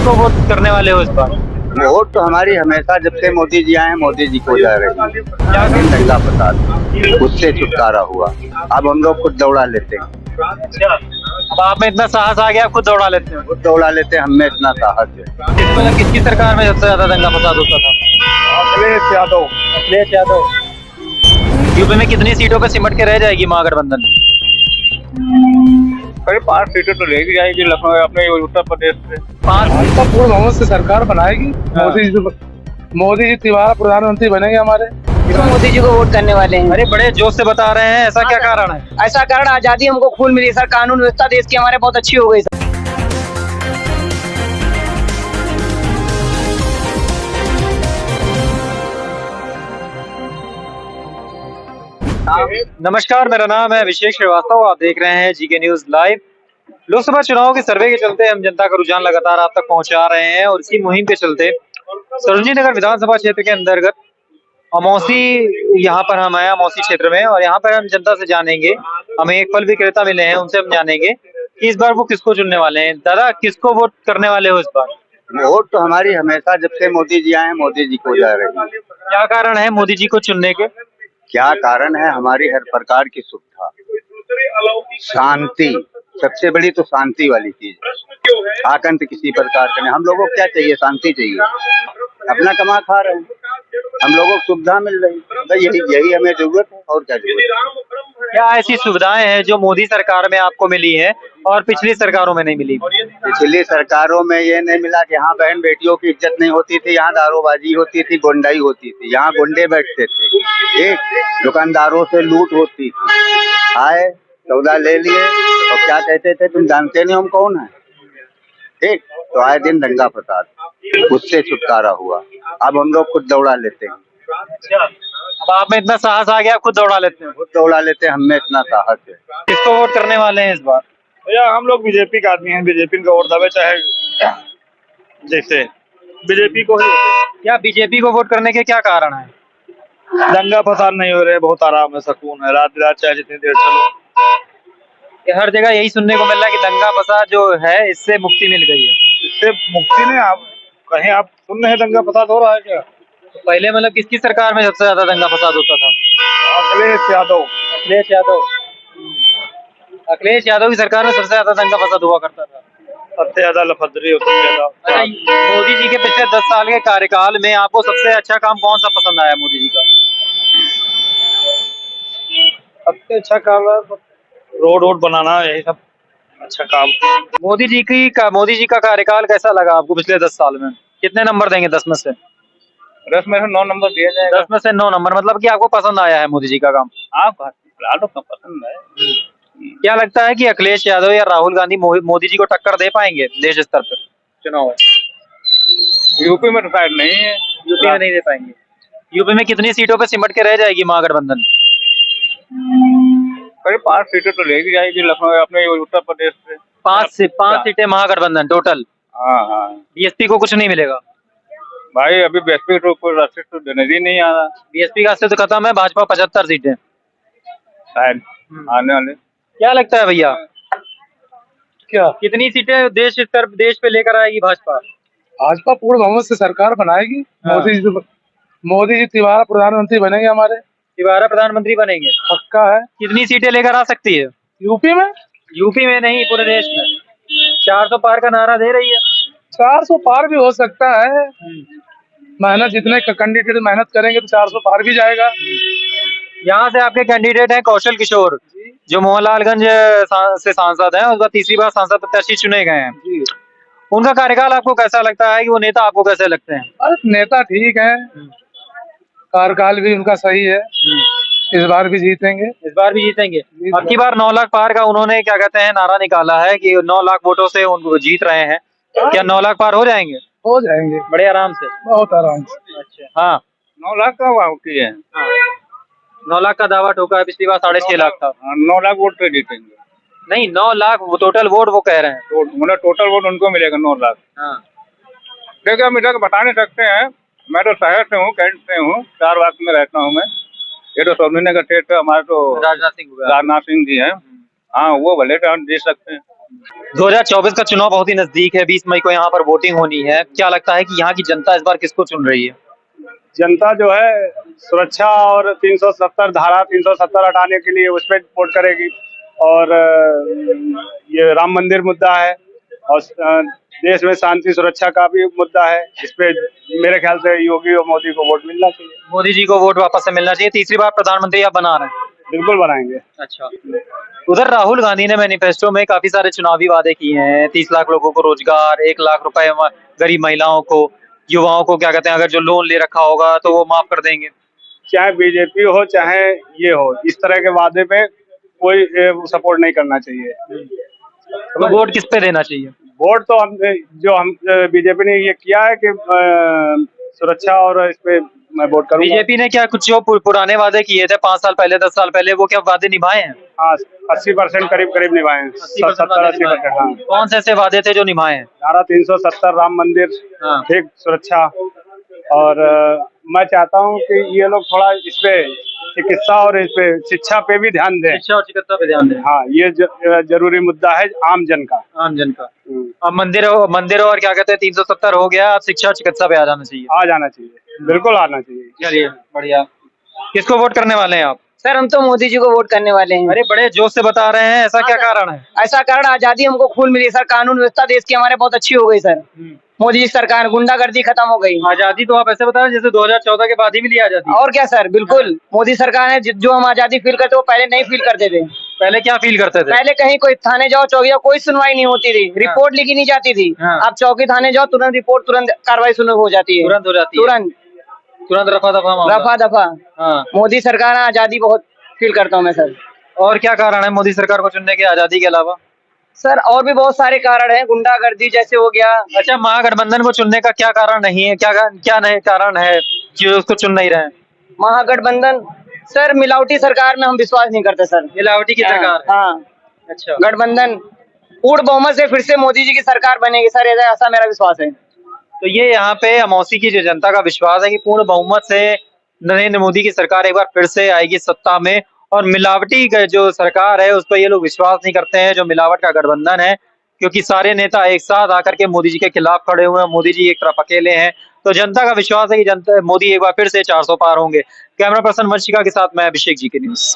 किसको वोट करने वाले हो इस बार? वोट तो हमारी हमेशा जब से मोदी जी आए हैं मोदी जी को जा रही है। क्या दंगा फसाद उससे छुटकारा हुआ। अब हम लोग खुद दौड़ा लेते हैं। अच्छा, अब आप में इतना साहस आ गया, आप खुद दौड़ा लेते हैं। खुद दौड़ा लेते हैं, हमें इतना साहस है। मतलब किसकी सरकार में सबसे ज्यादा दंगा फसाद होता था? अखिलेश यादव। अखिलेश यादव। यूपी में कितनी सीटों पे सिमट के रह जाएगी महागठबंधन? करीब 5 सीटें तो लेगी जाएगी लखनऊ अपने उत्तर प्रदेश से। 5? भाजपा पूर्ण बहुमत से सरकार बनाएगी। हाँ। मोदी जी तिबारा प्रधानमंत्री बनेंगे हमारे। तो मोदी जी को वोट करने वाले हैं। अरे बड़े जोश से बता रहे हैं, ऐसा क्या कारण है? ऐसा कारण आजादी हमको खून मिली सर, कानून व्यवस्था देश की हमारे बहुत अच्छी हो गई सर। नमस्कार, मेरा नाम है अभिषेक श्रीवास्तव। आप देख रहे हैं जीके न्यूज लाइव। लोकसभा चुनाव के सर्वे के चलते हम जनता का रुझान लगातार आप तक पहुंचा रहे हैं और इसी मुहिम के चलते सरोजनी नगर विधानसभा क्षेत्र के अंतर्गत अमौसी, यहाँ पर हम आए अमौसी क्षेत्र में और यहाँ पर हम जनता से जानेंगे। हमें एक फल विक्रेता मिले हैं, उनसे हम जानेंगे कि इस बार वो किसको चुनने वाले हैं। दादा, किसको वोट करने वाले हो इस बार? वोट तो हमारी हमेशा जब से मोदी जी आए हैं मोदी जी को जा रही है। क्या कारण है मोदी जी को चुनने के? क्या कारण है? हमारी हर प्रकार की सुविधा, शांति, सबसे बड़ी तो शांति वाली चीज है। आतंक किसी प्रकार का नहीं। हम लोगों को क्या चाहिए? शांति चाहिए। अपना कमा खा रहे हैं, हम लोगों को सुविधा मिल रही है। तो यही हमें जरूरत है, और क्या जरूरत है? क्या ऐसी सुविधाएं हैं जो मोदी सरकार में आपको मिली है और पिछली सरकारों में नहीं मिली? पिछली सरकारों में ये नहीं मिला कि यहाँ बहन बेटियों की इज्जत नहीं होती थी, यहाँ दारूबाजी होती थी, गुंडाई होती थी, यहाँ गुंडे बैठते थे, एक दुकानदारों से लूट होती थी। आए, सौदा ले लिए और क्या कहते थे, तुम जानते नहीं हम कौन है। ठीक, तो आए दिन दंगा फसाद, उससे छुटकारा हुआ। अब हम लोग खुद दौड़ा लेते हैं। अच्छा, अब आप में इतना साहस आ गया, आप खुद दौड़ा लेते हैं। खुद दौड़ा लेते हैं, हमें इतना साहस है। किसको वोट करने वाले हैं इस बार? भैया हम लोग बीजेपी का आदमी हैं, बीजेपी का वोट दबे चाहे जैसे बीजेपी को ही। क्या बीजेपी को वोट करने के क्या कारण है? दंगा फसाद नहीं हो रहे, बहुत आराम है, सुकून है, रात रात चाहे जितनी देर चलो। ये हर जगह यही सुनने को मिल रहा है कि दंगा फसाद जो है इससे मुक्ति मिल गई है। इससे मुक्ति नहीं, आप कहीं आप सुन रहे हैं दंगा फसाद हो रहा है क्या? तो पहले मतलब किसकी सरकार में सबसे ज्यादा दंगा फसाद होता था? अखिलेश यादव। अखिलेश यादव। अखिलेश यादव की सरकार में सबसे ज्यादा दंगा फसाद हुआ करता था। सबसे ज्यादा लफदरी होती है ज्यादा। अच्छा, मोदी जी के पिछले 10 साल के कार्यकाल में आपको सबसे अच्छा काम कौन सा पसंद आया मोदी जी का? सबसे अच्छा काम है रोड वोड बनाना, यही सब अच्छा काम। मोदी जी का कार्यकाल कैसा लगा आपको पिछले 10 साल में? कितने नंबर देंगे 10 में से? 10 में से 9 नंबर दिया जाएगा। 10 में से 9 नंबर, मतलब कि आपको पसंद आया है मोदी जी का काम। आप फिलहाल तो पसंद है। क्या लगता है कि अखिलेश यादव या राहुल गांधी मोदी जी को टक्कर दे पाएंगे देश स्तर पर चुनाव में? यूपी में तो शायद नहीं है। यूपी में नहीं दे पाएंगे। यूपी में कितनी सीटों पे सिमट के रह जाएगी महागठबंधन? करीब 5 सीटें तो लेगी जाएगी लखनऊ अपने उत्तर प्रदेश से। 5 सीटें महागठबंधन टोटल। हाँ। बीएसपी को कुछ नहीं मिलेगा? भाई अभी बीएसपी को कोई रास्ते तो नजर ही नहीं आ रहा। बीएसपी का तो खत्म है, भाजपा 75 सीटें शायद आने वाले। क्या लगता है भैया, क्या कितनी सीटें देश पे लेकर आएगी भाजपा? भाजपा पूर्ण बहुमत से सरकार बनाएगी। हाँ। मोदी जी तिबारा प्रधानमंत्री बनेंगे हमारे। दोबारा प्रधानमंत्री बनेंगे? पक्का है। कितनी सीटें लेकर आ सकती है? यूपी में यूपी में नहीं, पूरे देश में। 400 पार का नारा दे रही है। 400 पार भी हो सकता है। मेहनत, जितने कैंडिडेट मेहनत करेंगे तो 400 पार भी जाएगा। यहाँ से आपके कैंडिडेट हैं कौशल किशोर, जो मोहनलालगंज से सांसद हैं, उसका तीसरी बार सांसद प्रत्याशी चुने गए हैं जी। उनका कार्यकाल आपको कैसा लगता है कि वो नेता आपको कैसे लगते हैं? अरे नेता ठीक है, कार्यकाल भी उनका सही है। इस बार भी जीतेंगे। इस बार भी जीतेंगे। अब की बार 9 लाख पार का उन्होंने क्या कहते हैं नारा निकाला है कि 9 लाख वोटों से उनको जीत रहे हैं। क्या 9 लाख पार हो जाएंगे? हो जाएंगे बड़े आराम से, बहुत आराम से। अच्छा, हाँ। 9 लाख का वाव की है। 9 लाख का दावा ठोका है, पिछली बार 6.5 लाख था। 9 लाख वोट पे जीतेंगे। नहीं, 9 लाख टोटल वोट वो कह रहे हैं। तो मतलब टोटल वोट उनको मिलेगा 9 लाख। हाँ। देखिए हम इधर बता नहीं सकते हैं, मैं तो शहर से हूँ, कैंट से हूँ, 4 बाग में रहता हूँ मैं। ये तो सरोजनी नगर क्षेत्र हमारे तो राजनाथ सिंह राजनाथ सिंह जी हैं। हाँ, वो भले तो हम जीत सकते हैं। 2024 का चुनाव बहुत ही नजदीक है। 20 मई को यहाँ पर वोटिंग होनी है। क्या लगता है कि यहाँ की जनता इस बार किसको चुन रही है? जनता जो है सुरक्षा और 370 धारा 370 हटाने के लिए उस पर वोट करेगी। और ये राम मंदिर मुद्दा है और देश में शांति सुरक्षा का भी मुद्दा है। इस पे मेरे ख्याल से योगी और मोदी को वोट मिलना चाहिए। मोदी जी को वोट वापस से मिलना चाहिए। तीसरी बार प्रधानमंत्री आप बना रहे हैं? बिल्कुल बनाएंगे। अच्छा। उधर राहुल गांधी ने मैनिफेस्टो में काफी सारे चुनावी वादे किए हैं। 30 लाख लोगों को रोजगार, 1 लाख रुपए गरीब महिलाओं को, युवाओं को क्या कहते हैं, अगर जो लोन ले रखा होगा तो वो माफ कर देंगे। चाहे बीजेपी हो चाहे ये हो, इस तरह के वादे पे कोई सपोर्ट नहीं करना चाहिए। तो वोट किस पे देना चाहिए? वोट तो हम बीजेपी ने ये किया है कि सुरक्षा और इस पे मैं वोट करूंगा। बीजेपी ने क्या कुछ जो पुराने वादे किए थे 5 साल पहले, 10 साल पहले, वो क्या वादे निभाए हैं? हाँ, 80% करीब निभाए हैं। 70-80%। हाँ। कौन से ऐसे वादे थे जो निभाए हैं? धारा 370, राम मंदिर, हाँ। ठीक, सुरक्षा। और मैं चाहता हूँ कि ये लोग थोड़ा इस पे चिकित्सा और इस पे शिक्षा पे भी ध्यान दें। शिक्षा और चिकित्सा पे ध्यान दें। हाँ, ये जरूरी मुद्दा है आम जन का। आम जन का। अब मंदिरों और क्या कहते हैं 370 हो गया, अब शिक्षा और चिकित्सा पे आ जाना चाहिए। आ जाना चाहिए, बिल्कुल आना चाहिए। चलिए बढ़िया। किसको वोट करने वाले हैं आप? सर हम तो मोदी जी को वोट करने वाले हैं। अरे बड़े जोश से बता रहे हैं, ऐसा क्या कारण है? ऐसा कारण आजादी हमको खून मिली सर, कानून व्यवस्था देश की हमारे बहुत अच्छी हो गई सर। मोदी जी सरकार, गुंडागर्दी खत्म हो गई। आजादी तो आप ऐसे बता रहे हैं जैसे 2014 के बाद ही मिली आजादी। और क्या सर, बिल्कुल मोदी सरकार है। जो हम आजादी फील करते वो पहले नहीं फील करते थे। पहले क्या फील करते थे? पहले कहीं कोई थाने जाओ, चौकी जाओ, कोई सुनवाई नहीं होती थी, रिपोर्ट लिखी नहीं जाती थी। हाँ। आप चौकी थाने जाओ, तुरंत रिपोर्ट, तुरंत कार्रवाई शुरू हो जाती है। तुरंत हो जाती है। तुरंत रफा दफा। हाँ। मोदी सरकार है, आजादी बहुत फील करता हूँ मैं सर। और क्या कारण है मोदी सरकार को चुनने के आजादी के अलावा? सर और भी बहुत सारे कारण हैं, गुंडागर्दी जैसे हो गया। अच्छा, महागठबंधन को चुनने का क्या कारण नहीं है? क्या नहीं कारण है कि उसको चुन नहीं रहे हैं? महागठबंधन सर, मिलावटी सरकार में हम विश्वास नहीं करते सर। मिलावटी की सरकार है। हाँ। अच्छा। गठबंधन पूर्ण बहुमत से फिर से मोदी जी की सरकार बनेगी सर, ऐसा मेरा विश्वास है। तो ये यहाँ पे अमौसी की जो जनता का विश्वास है कि पूर्ण बहुमत से नरेंद्र मोदी की सरकार एक बार फिर से आएगी सत्ता में, और मिलावटी जो सरकार है उस पर ये लोग विश्वास नहीं करते हैं, जो मिलावट का गठबंधन है, क्योंकि सारे नेता एक साथ आकर के मोदी जी के खिलाफ खड़े हुए हैं। मोदी जी एक तरफ अकेले हैं, तो जनता का विश्वास है कि जनता मोदी एक बार फिर से 400 पार होंगे। कैमरा पर्सन वंशिका के साथ मैं अभिषेक, जी के न्यूज।